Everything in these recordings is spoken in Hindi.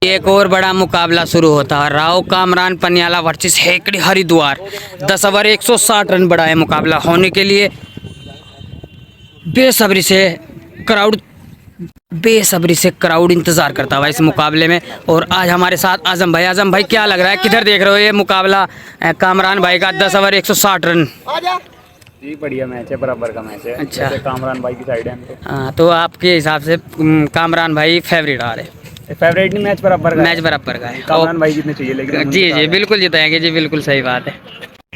एक और बड़ा मुकाबला शुरू होता है। Rao Kamran Paniala versus Hegdi Haridwar. 10 over 160 run बड़ा है मुकाबला होने के लिए। बेसब्री से क्राउड इंतजार करता हुआ इस मुकाबले में। और आज हमारे साथ आजम भाई। आजम भाई क्या लग रहा है, किधर देख रहे हो ये मुकाबला कामरान भाई का? 10 ओवर 160 रन। जी बढ़िया मैच है, बराबर का मैच है। अच्छा, कामरान भाई की साइड है। हाँ, तो आपके हिसाब से कामरान भाई फेवरेट आ रहे? फेवरेट नहीं, मैच बराबर का है। कामरान भाई जीतने चाहिए, लेकिन जी बिल्कुल जिताएंगे जी, बिल्कुल सही बात है।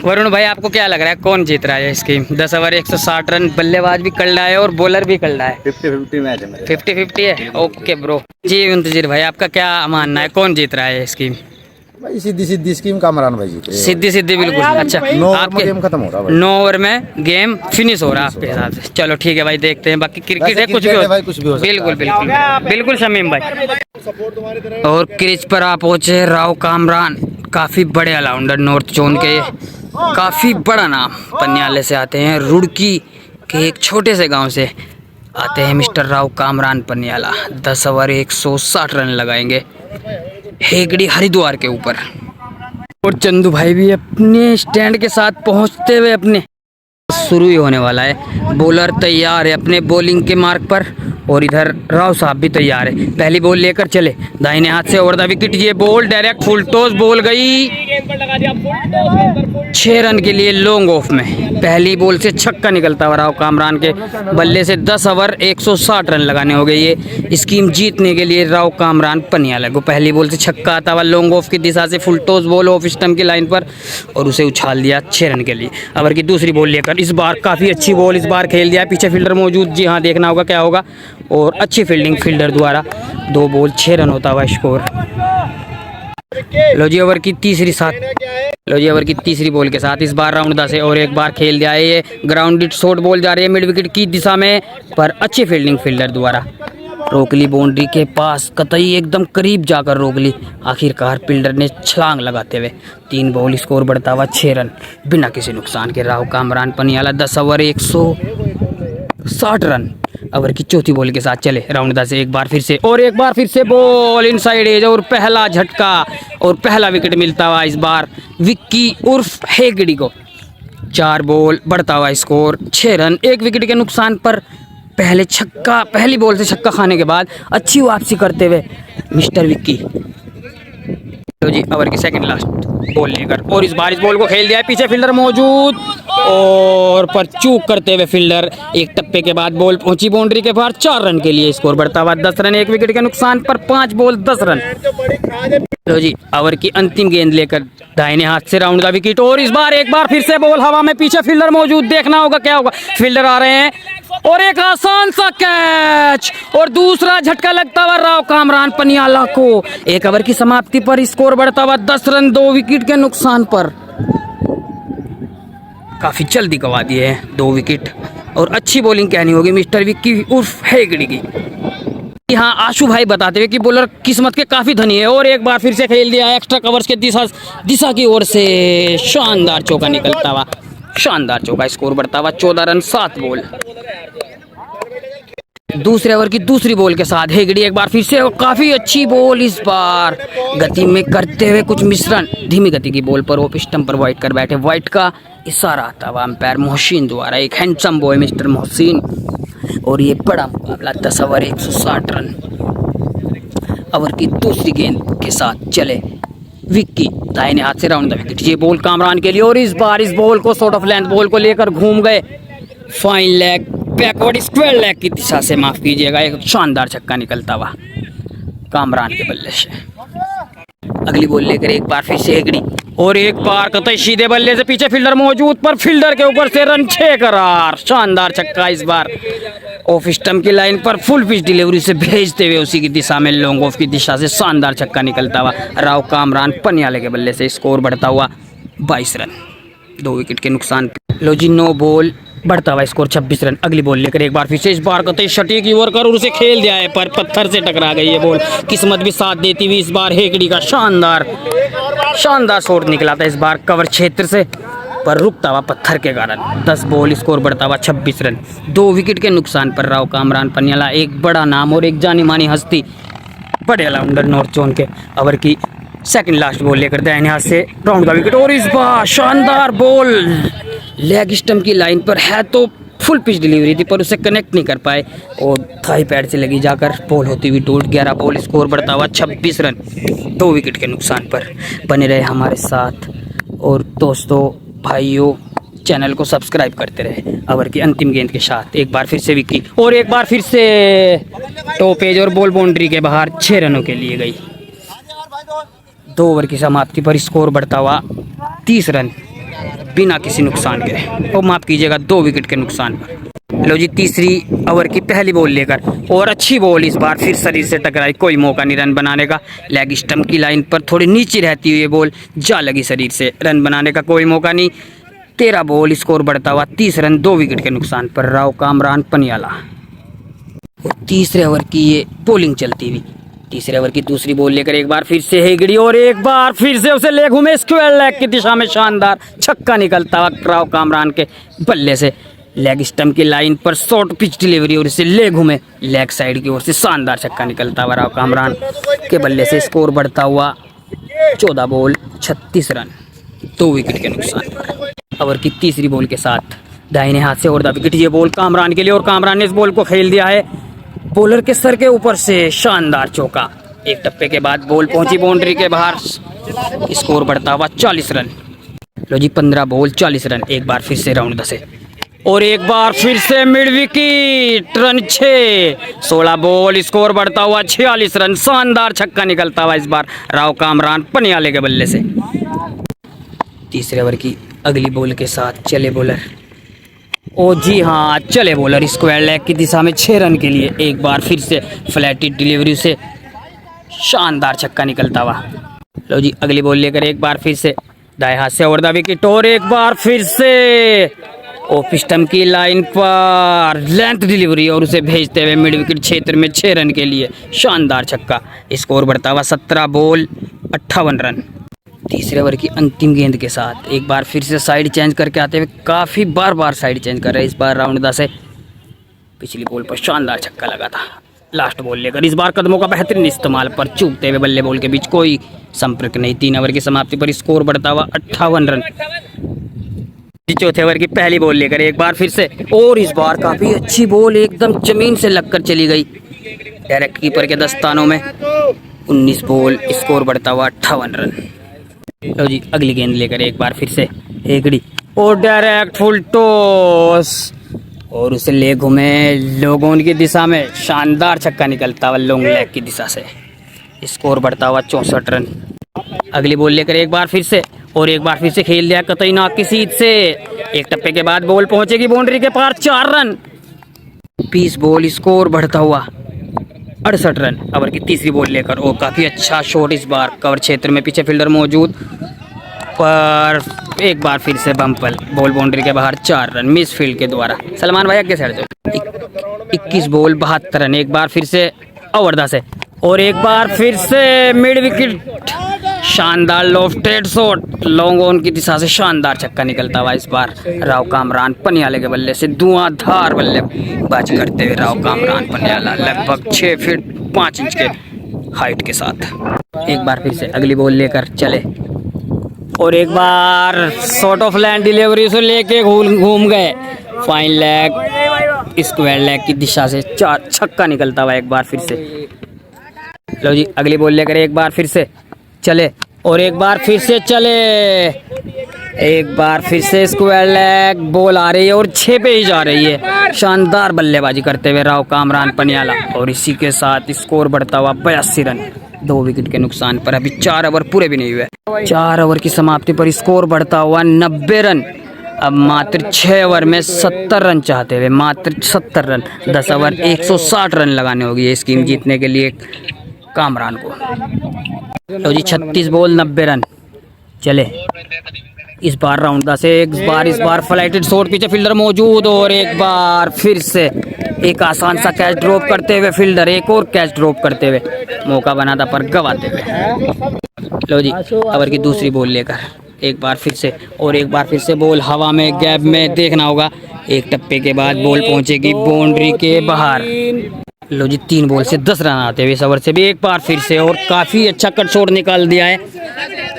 वरुण भाई आपको क्या लग रहा है, कौन जीत रहा है इसकी? 10 ओवर 160 रन, बल्लेबाज भी कल रहा है और बॉलर भी कल रहा है। 50-50 मैच है। 50-50 है। Okay bro. जी मुंतजिर भाई आपका क्या मानना है, कौन जीत रहा है इसकी? भाई सीधी स्कीम कामरान भाई जीते। सीधी बिल्कुल। अच्छा, आपके गेम खत्म हो रहा है। 9 ओवर में गेम फिनिश हो रहा है आपके हिसाब से? चलो ठीक है भाई, देखते हैं। बाकी क्रिकेट है, कुछ भी हो सकता है। बिल्कुल शमीम भाई। और क्रीज पर आप पहुंचे राव कामरान, काफी बड़े ऑलराउंडर नॉर्थ जोन के, काफी बड़ा नाम। पन्याले से आते हैं, रुड़की के एक छोटे से गांव से आते हैं mister Rao Kamran Panyala. 10 over 160 run लगाएंगे हेगड़ी हरिद्वार के ऊपर। और चंदू भाई भी अपने स्टैंड के साथ पहुंचते हुए अपने शुरू ही होने वाला है। बॉलर तैयार है अपने बॉलिंग के मार्क पर, और इधर राव साहब भी तैयार है। पहली बॉल लेकर चले दाहिने हाथ से ओवर द विकेट। ये ball direct full toss ball गई, 6 रन के लिए लॉन्ग ऑफ में। पहली बॉल से छक्का निकलता हुआ राव कामरान के बल्ले से 10 ओवर 160 रन लगाने हो गए। ये स्कीम जीतने के लिए राव कामरान पनियाला को पहली बॉल से छक्का आता हुआ लॉन्ग ऑफ की दिशा से full toss ball off stump की लाइन पर, और उसे उछाल दिया 6 रन के लिए। ओवर की दूसरी बॉल लेकर इस बार काफ़ी अच्छी बॉल इस बार खेल दिया। पीछे फील्डर मौजूद, जी हाँ, देखना होगा क्या होगा। और अच्छी फील्डिंग फील्डर द्वारा 2 बॉल 6 रन होता हुआ स्कोर। लो जी ओवर की तीसरी बॉल के साथ इस बार राउंड 10 से और एक बार खेल दिया है। ये ग्राउंडेड शॉर्ट बॉल जा रही है मिड विकेट की दिशा में, पर अच्छी फील्डिंग फील्डर द्वारा रोक ली बाउंड्री के पास, कतई एकदम करीब जाकर रोक ली। आखिरकार फील्डर ने छलांग लगाते हुए 3 बॉल स्कोर बढ़ता हुआ 6 रन बिना किसी नुकसान के। Rao Kamran Paniala 10 over 160 run. Over की चौथी बॉल के साथ चले राउंड 10 से एक बार फिर से बॉल इनसाइड एज, और पहला झटका और पहला विकेट मिलता हुआ इस बार विक्की उर्फ हेगड़ी को। 4 बॉल बढ़ता हुआ स्कोर 6 रन 1 विकेट के नुकसान पर। पहली बॉल से छक्का खाने के बाद अच्छी वापसी करते हुए मिस्टर विक्की। तो जी ओवर की सेकंड लास्ट बॉल लेकर, और इस बार इस बॉल को खेल दिया है। पीछे फील्डर मौजूद, और पर चूक करते हुए फील्डर एक टप्पे के बाद बॉल पहुंची बाउंड्री के बाहर। 4 रन के लिए स्कोर बढ़ता हुआ 10 रन 1 विकेट के नुकसान पर। 5 बॉल 10 रन। तो जी ओवर की अंतिम गेंद लेकर दाहिने हाथ से राउंड द विकेट, और इस बार एक बार फिर से बॉल हवा में। पीछे फील्डर मौजूद, देखना होगा क्या होगा। फील्डर आ रहे हैं, और एक आसान सा कैच, और दूसरा झटका लगता हुआ राव कामरान पनियाला को। 1 ओवर की समाप्ति पर स्कोर बढ़ता हुआ 10 रन 2 विकेट के नुकसान पर। काफी जल्दी गवा दिए हैं 2 विकेट, और अच्छी बॉलिंग कहनी होगी मिस्टर विक्की उर्फ हेगड़ी की। हाँ, आशु भाई बताते हुए कि बॉलर किस्मत के काफी धनी है, और एक बार फिर से खेल दिया एक्स्ट्रा कवर्स के दिशा की ओर से शानदार चौका निकलता हुआ, शानदार चौका। स्कोर बढ़ता हुआ 14 रन 7 बॉल। दूसरे ओवर की दूसरी बॉल के साथ हेगड़ी एक बार फिर से, काफी अच्छी बॉल इस बार गति में करते हुए कुछ मिश्रण। धीमी गति की बॉल पर ऑफ स्टंप पर वाइट कर बैठे। वाइट का इशारा आता हुआ अंपायर मोहसिन द्वारा, एक हैंडसम बॉय मिस्टर मोहसिन। और ये बड़ा मुकाबला 10 ओवर 160 रन। ओवर की दूसरी गेंद के साथ चले विक्की दाहिने हाथ से राउंड द विकेट। ये बॉल कामरान के लिए, और इस बार इस बॉल को शॉर्ट ऑफ लेंथ बॉल को लेकर घूम गए fine leg, backward square leg की दिशा से, माफ कीजिएगा। एक शानदार छक्का निकलता हुआ कामरान के बल्ले से। अगली बॉल लेकर एक बार फिर से हेगड़ी, और एक बार कतई सीधे बल्ले से पीछे फील्डर मौजूद, पर फील्डर के ऊपर से रन 6 करार। शानदार छक्का इस बार ऑफ स्टंप की लाइन पर फुल पिच डिलीवरी से भेजते हुए उसी की दिशा में लॉन्ग ऑफ की दिशा से शानदार छक्का निकलता हुआ राव कामरान पनियाले के बल्ले से। स्कोर बढ़ता हुआ 22 रन 2 विकेट के नुकसान। लो जी 9 बॉल बढ़ता हुआ स्कोर 26 रन। अगली बॉल लेकर एक बार फिर से इस बार कतई सटीक की ओर कर उसे खेल दिया है, पर पत्थर से टकरा गई ये बॉल। किस्मत भी साथ देती हुई इस बार हेगड़ी का शानदार शॉट निकला था इस बार कवर क्षेत्र से, पर रुकता हुआ पत्थर के कारण। 10 बॉल स्कोर बढ़ता हुआ 26 रन 2 विकेट के नुकसान पर। राव कामरान पनियाला एक बड़ा नाम और एक जानी मानी हस्ती बड़े ऑलराउंडर नॉर्थ जोन के। ओवर की सेकंड लास्ट बॉल लेकर दाहिने हाथ से राउंड का विकेट और इस बार शानदार बॉल लेग स्टंप की लाइन पर है तो फुल पिच डिलीवरी थी पर उसे कनेक्ट नहीं कर पाए और थाई पैड से लगी जाकर बॉल होती हुई टूट। 11 बॉल स्कोर बढ़ता हुआ 26 रन 2 विकेट के नुकसान पर। बने रहे हमारे साथ और दोस्तों भाइयों चैनल को सब्सक्राइब करते रहे। ओवर की अंतिम गेंद के साथ एक बार फिर से विकी और एक बार फिर से टॉप एज और बॉल बाउंड्री के बाहर 6 रनों के लिए गई। 2 ओवर की समाप्ति पर स्कोर बढ़ता हुआ 30 रन बिना किसी नुकसान के और माफ कीजिएगा 2 विकेट के नुकसान पर। लो जी तीसरी ओवर की पहली बॉल लेकर और अच्छी बॉल इस बार फिर शरीर से टकराई, कोई मौका नहीं रन बनाने का। लेग स्टंप की लाइन पर थोड़ी नीचे रहती हुई बॉल जा लगी शरीर से, रन बनाने का कोई मौका नहीं। 13 बॉल स्कोर बढ़ता हुआ 30 रन 2 विकेट के नुकसान पर। राव कामरान पनियाला और तीसरे ओवर की ये बॉलिंग चलती हुई तीसरे ओवर की दूसरी बॉल लेकर एक बार फिर से हेगड़ी और एक बार फिर से उसे ले घूमे स्क्वायर लेग की दिशा में शानदार छक्का निकलता हुआ राव कामरान के बल्ले से। लेग स्टंप की लाइन पर शॉर्ट पिच डिलीवरी और इसे ले घूमे लेग साइड की ओर से शानदार छक्का निकलता हुआ राव कामरान के बल्ले से। स्कोर बढ़ता हुआ 14 बॉल 36 रन 2 विकेट के नुकसान पर। ओवर की तीसरी बॉल के साथ दाहिने हाथ से और विकेट ये बॉल कामरान के लिए और कामरान ने इस बॉल को खेल दिया है बॉलर के सर के ऊपर से शानदार चौका। एक टप्पे के बाद बॉल पहुंची बाउंड्री के बाहर। स्कोर बढ़ता हुआ 40 रन। लो जी 15 बॉल 40 रन एक बार फिर से राउंड 10 और एक बार फिर से mid wicket run 6 16 ball score बढ़ता हुआ 46 रन शानदार छक्का निकलता हुआ इस बार राव कामरान पनियाले के बल्ले से। तीसरे ओवर की अगली बॉल के साथ चले बॉलर ओ जी हाँ चले बॉलर स्क्वायर लेग की दिशा में 6 रन के लिए एक बार फिर से फ्लैटेड डिलीवरी से शानदार छक्का निकलता हुआ। लो जी अगली बॉल लेकर एक बार फिर से दाएं हाथ से ओवर द विकेट और एक बार फिर से ऑफ स्टंप की लाइन पर लेंथ डिलीवरी और उसे भेजते हुए मिड विकेट क्षेत्र में 6 रन के लिए शानदार छक्का। स्कोर बढ़ता हुआ 17 बॉल 58 रन। तीसरे ओवर की अंतिम गेंद के साथ एक बार फिर से साइड चेंज करके आते हुए काफ़ी बार साइड चेंज कर रहे हैं। इस बार राउंड 10 से पिछली बॉल पर शानदार छक्का लगा था। लास्ट बॉल लेकर इस बार कदमों का बेहतरीन इस्तेमाल पर चूकते हुए बल्ले बॉल के बीच कोई संपर्क नहीं। 3 ओवर की समाप्ति पर स्कोर बढ़ता हुआ 58 रन। चौथे ओवर की पहली बॉल लेकर एक बार फिर से और इस बार काफ़ी अच्छी बॉल एकदम जमीन से लगकर चली गई डायरेक्ट कीपर के दस्तानों में। 19 बॉल स्कोर बढ़ता हुआ 58 रन। लो जी अगली गेंद लेकर एक बार फिर से हेगड़ी और डायरेक्ट फुल टॉस और उसे ले घूमे लोगों की दिशा में शानदार छक्का निकलता हुआ लॉन्ग लेग की दिशा से। स्कोर बढ़ता हुआ 64 रन। अगली बॉल लेकर एक बार फिर से और एक बार फिर से खेल दिया कतई नाक की सीध से। एक टप्पे के बाद बॉल पहुंचेगी बाउंड्री के पार 4 रन 20 बॉल स्कोर बढ़ता हुआ 68 रन। ओवर की तीसरी बॉल लेकर और काफ़ी अच्छा शॉट इस बार कवर क्षेत्र में पीछे फील्डर मौजूद पर एक बार फिर से बम्पल बॉल बाउंड्री के बाहर 4 रन मिस फील्ड के द्वारा। सलमान भाई आगे साइड से 21 बॉल 72 रन एक बार फिर से ओवर 10 है और एक बार फिर से मिड विकेट शानदार लॉफ्टेड शॉट लॉन्ग ऑन की दिशा से शानदार छक्का निकलता हुआ इस बार राव कामरान पनियाले के बल्ले से। धुआंधार बल्लेबाजी करते हुए राव कामरान पनियाला लगभग 6 फीट 5 इंच के हाइट के साथ। एक बार फिर से अगली बॉल लेकर चले और एक बार शॉर्ट ऑफ लैंड डिलीवरी से लेके घूम गए फाइन लेग स्क्वायर लेग की दिशा से छक्का निकलता हुआ एक बार फिर से। लो जी अगली बॉल लेकर एक बार फिर से चले और एक बार फिर से चले एक बार फिर से स्क्वायर लेग बॉल आ रही है और 6 पे ही जा रही है। शानदार बल्लेबाजी करते हुए राव कामरान पनियाला और इसी के साथ स्कोर बढ़ता हुआ 82 रन 2 विकेट के नुकसान पर। अभी 4 ओवर पूरे भी नहीं हुए। 4 ओवर की समाप्ति पर स्कोर बढ़ता हुआ 90 रन। अब मात्र 6 ओवर में 70 रन चाहते हुए मात्र 70 रन 10 ओवर 160 रन लगाने होगी ये स्कीम जीतने के लिए कामरान को। लो जी 36 बॉल 90 रन चले इस बार राउंड 10 से इस बार फ्लाइटेड शॉट पीछे फील्डर मौजूद और एक बार फिर से एक आसान सा कैच ड्रॉप करते हुए फील्डर एक और कैच ड्रॉप करते हुए मौका बना था पर गवाते हुए। लो जी ओवर की दूसरी बॉल लेकर एक बार फिर से और एक बार फिर से बॉल हवा में गैप में देखना होगा। एक टप्पे के बाद बॉल पहुंचेगी बाउंड्री के बाहर लो जी 3 बॉल से 10 रन आते हुए इस ओवर से भी एक बार फिर से, और काफ़ी अच्छा कट शॉट निकाल दिया है।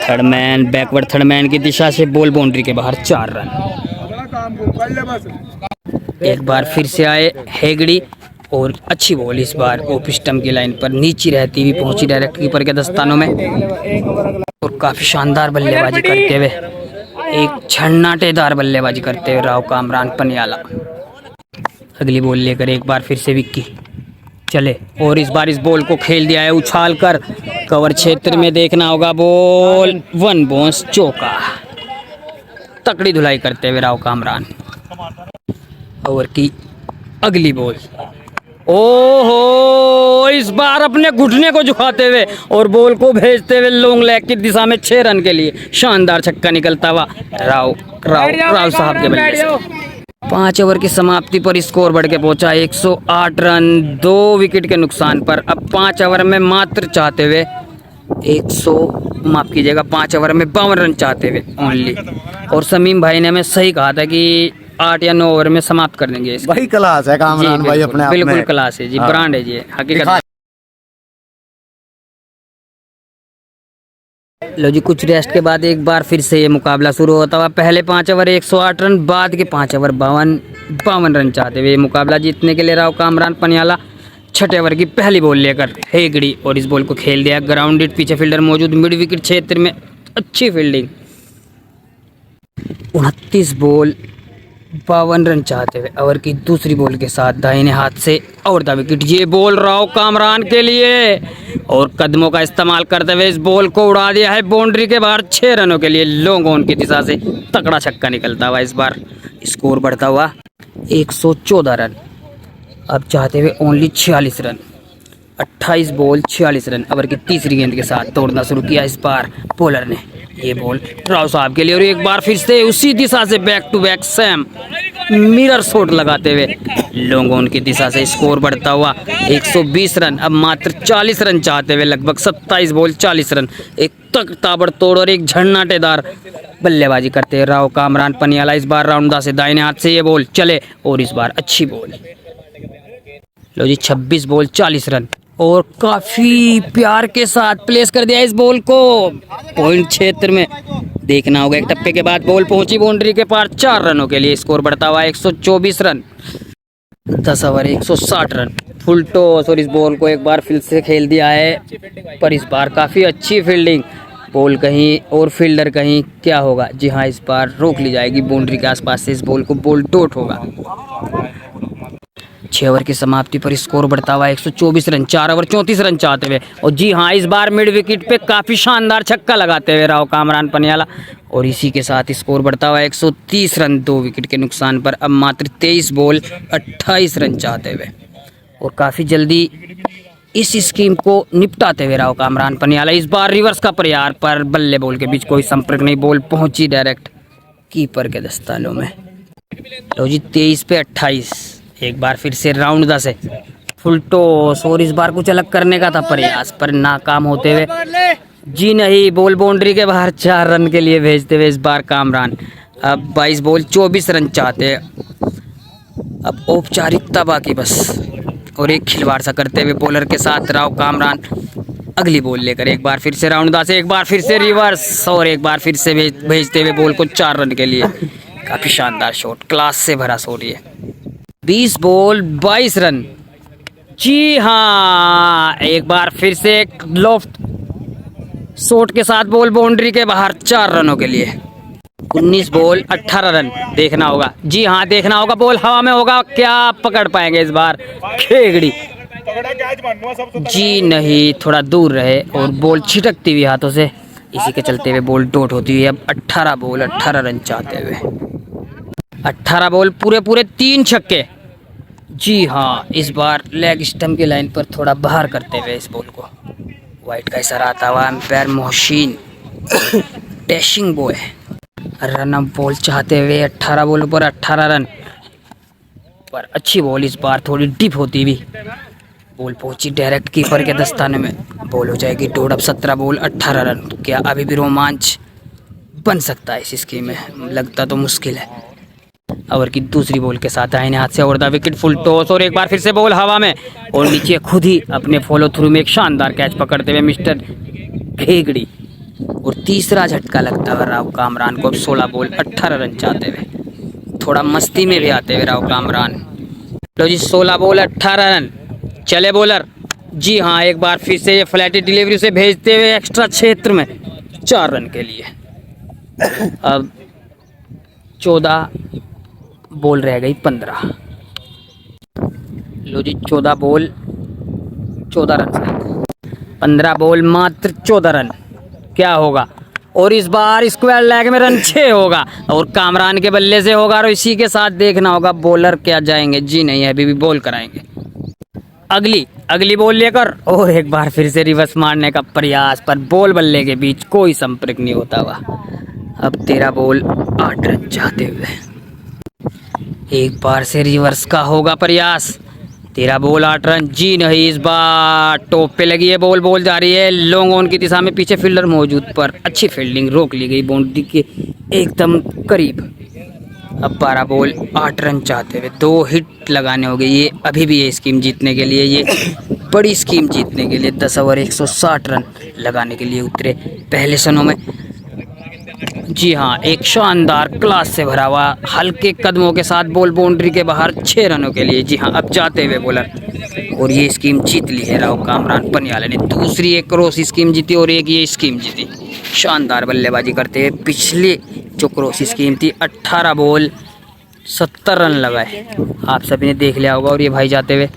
थर्डमैन बैकवर्ड थर्डमैन की दिशा से बॉल बाउंड्री के बाहर 4 रन। एक बार फिर से आए हेगड़ी और अच्छी बॉल इस बार ऑफ स्टंप की लाइन पर नीचे रहती हुई पहुंची डायरेक्ट कीपर के दस्तानों में, और काफ़ी शानदार बल्लेबाजी करते हुए, एक झन्नाटेदार बल्लेबाजी करते हुए राव कामरान पनियाला। अगली बॉल लेकर एक बार फिर से विक्की चले, और इस बार इस बॉल को खेल दिया है उछाल कर कवर क्षेत्र में। देखना होगा बॉल 1 बाउंस चौका। तकड़ी धुलाई करते हुए राव कामरान। ओवर की अगली बॉल, ओहो इस बार अपने घुटने को झुकाते हुए और बॉल को भेजते हुए लॉन्ग लेग की दिशा में 6 रन के लिए शानदार छक्का निकलता हुआ राव साहब के बल्ले से। 5 ओवर की समाप्ति पर स्कोर बढ़ के पहुंचा 108 रन 2 विकेट के नुकसान पर। अब 5 ओवर में मात्र चाहते हुए 5 ओवर में 52 रन चाहते हुए ओनली। और समीम भाई ने हमें सही कहा था कि 8 या 9 ओवर में समाप्त कर देंगे इसको। भाई क्लास है कामरान भाई अपने आप में। बिल्कुल क्लास है जी, ब्रांड है जी, हकीकत। लो जी कुछ रेस्ट के बाद एक बार फिर से ये मुकाबला शुरू होता हुआ। पहले 5 ओवर 108 रन, बाद के 5 ओवर 52 रन चाहते हुए मुकाबला जीतने के लिए राव कामरान पनियाला 6 ओवर की पहली बॉल लेकर हेगड़ी, और इस बॉल को खेल दिया ग्राउंडेड, पीछे फील्डर मौजूद, मिड विकेट क्षेत्र में अच्छी फील्डिंग। 29 बॉल 52 रन चाहते हुए ओवर की दूसरी बॉल के साथ दाहिने हाथ से और द विकेट। ये बॉल राव कामरान के लिए, और कदमों का इस्तेमाल करते हुए इस बॉल को उड़ा दिया है बाउंड्री के बाहर 6 रनों के लिए। लॉन्ग ऑन की दिशा से तगड़ा छक्का निकलता हुआ इस बार स्कोर बढ़ता हुआ 114 रन। अब चाहते हुए only 46 run. 28 ball 46 run. Over की तीसरी गेंद के साथ दौड़ना शुरू किया इस बार बॉलर ने। ये बॉल राव साहब के लिए, और एक बार फिर से उसी दिशा से back to back same mirror shot लगाते हुए लॉन्ग ऑन की दिशा से स्कोर बढ़ता हुआ 120 रन। अब मात्र 40 रन चाहते हुए लगभग 27 बॉल 40 रन। एक तक ताबड़तोड़ और एक झन्नाटेदार बल्लेबाजी करते हैं राव कामरान पनियाला। इस बार राउंडा से दाहिने हाथ से ये बॉल चले, और इस बार अच्छी बॉल। लो जी 26 बॉल 40 रन, और काफी प्यार के साथ प्लेस कर दिया इस बॉल को पॉइंट क्षेत्र में। देखना होगा एक टप्पे के बाद बॉल पहुंची बाउंड्री के पार 4 रनों के लिए। स्कोर बढ़ता हुआ 124 run. 10 over 160 run. Full toss, और इस बॉल को एक बार फिर से खेल दिया है, पर इस बार काफ़ी अच्छी फील्डिंग। बॉल कहीं और फील्डर कहीं, क्या होगा? जी हाँ, इस बार रोक ली जाएगी बाउंड्री के आसपास से। इस बॉल को बॉल डॉट होगा। 6 ओवर की समाप्ति पर स्कोर बढ़ता हुआ 124 रन। 4 ओवर 34 रन चाहते हुए, और जी हाँ इस बार मिड विकेट पे काफ़ी शानदार छक्का लगाते हुए राव कामरान पनियाला, और इसी के साथ स्कोर बढ़ता हुआ 130 रन 2 विकेट के नुकसान पर। अब मात्र 23 बॉल 28 रन चाहते हुए, और काफ़ी जल्दी इस स्कीम को निपटाते हुए राव कामरान पनियाला। इस बार रिवर्स का प्रयास, पर बल्ले बॉल के बीच कोई संपर्क नहीं, बॉल पहुंची डायरेक्ट कीपर के दस्तानों में। लो जी 23 पे 28। एक बार फिर से राउंड 10 है, फुल टॉस, और इस बार कुछ अलग करने का था प्रयास, पर नाकाम होते हुए। जी नहीं, बॉल बाउंड्री के बाहर 4 रन के लिए भेजते हुए इस बार कामरान। अब 22 बॉल 24 रन चाहते हैं। अब औपचारिकता बाकी बस, और एक खिलवाड़ सा करते हुए बॉलर के साथ राव कामरान अगली बॉल लेकर एक बार फिर से राउंड 10 से एक बार फिर से रिवर्स, और एक बार फिर से भेजते हुए बॉल को 4 रन के लिए। काफ़ी शानदार शॉट, क्लास से भरा शॉट ये। 20 बॉल 22 रन। जी हाँ, एक बार फिर से एक लॉफ्ट शॉट के साथ बॉल बाउंड्री के बाहर 4 रनों के लिए। 19 बॉल 18 रन। देखना होगा, जी हाँ देखना होगा, बॉल हवा में होगा, क्या पकड़ पाएंगे इस बार खेगड़ी? जी नहीं, थोड़ा दूर रहे और बॉल छिटकती हुई हाथों से, इसी के चलते हुए बॉल डॉट होती हुई। अब 18 बॉल 18 रन चाहते हुए 18 बॉल पूरे 3 छक्के। जी हाँ, इस बार लेग स्टंप की लाइन पर थोड़ा बाहर करते हुए इस बॉल को वाइट का इशारा आता हुआ umpire Mohsin dashing boy run up ball चाहते हुए 18 बॉल पर 18 रन पर। अच्छी बॉल इस बार थोड़ी डिप होती हुई बॉल पहुंची डायरेक्ट कीपर के दस्ताने में। बॉल हो जाएगी डॉट। अब 17 बॉल 18 रन। क्या अभी भी रोमांच बन सकता है इस स्कीम में? लगता तो मुश्किल है। ओवर की दूसरी बॉल के साथ दाहिने हाथ से over the wicket full toss और एक बार फिर से बॉल हवा में और नीचे खुद ही अपने फॉलो थ्रू में एक शानदार कैच पकड़ते हुए मिस्टर घेगड़ी और तीसरा झटका लगता हुआ राव कामरान को अब 16 बॉल 18 रन चाहते हुए थोड़ा मस्ती में भी आते हुए राव कामरान। लो जी 16 बॉल 18 रन चले बॉलर। जी हाँ एक बार फिर से ये फ्लैटी डिलीवरी से भेजते हुए एक्स्ट्रा क्षेत्र में 4 रन के लिए। अब 14 बॉल रह गई 15। लो जी 14 बॉल 14 रन 15 बॉल मात्र 14 रन क्या होगा और इस बार स्क्वायर लेग में रन 6 होगा और कामरान के बल्ले से होगा और इसी के साथ देखना होगा बॉलर क्या जाएंगे। जी नहीं अभी भी बॉल कराएंगे। अगली बॉल लेकर और एक बार फिर से रिवर्स मारने का प्रयास पर बॉल बल्ले के बीच कोई संपर्क नहीं होता हुआ। अब 13 बॉल 8 रन चाहते हुए एक बार से रिवर्स का होगा प्रयास। 13 बॉल 8 रन। जी नहीं इस बार टॉप पे लगी है बॉल जा रही है लॉन्ग ऑन की दिशा में पीछे फील्डर मौजूद पर अच्छी फील्डिंग रोक ली गई बाउंड्री के एकदम करीब। अब 12 बॉल 8 रन चाहते हुए 2 हिट लगाने होंगे ये अभी भी ये स्कीम जीतने के लिए ये बड़ी स्कीम जीतने के लिए 10 ओवर 160 रन लगाने के लिए उतरे पहले सनों में। जी हाँ एक शानदार क्लास से भरा हुआ हल्के कदमों के साथ बॉल बाउंड्री के बाहर 6 रनों के लिए। जी हाँ अब जाते हुए बॉलर और ये स्कीम जीत ली है राव कामरान पनियाले ने। दूसरी एक क्रॉस स्कीम जीती और एक ये स्कीम जीती। शानदार बल्लेबाजी करते हुए पिछले जो क्रॉस स्कीम थी 18 बॉल 70 रन लगाए आप सभी ने देख लिया होगा और ये भाई जाते हुए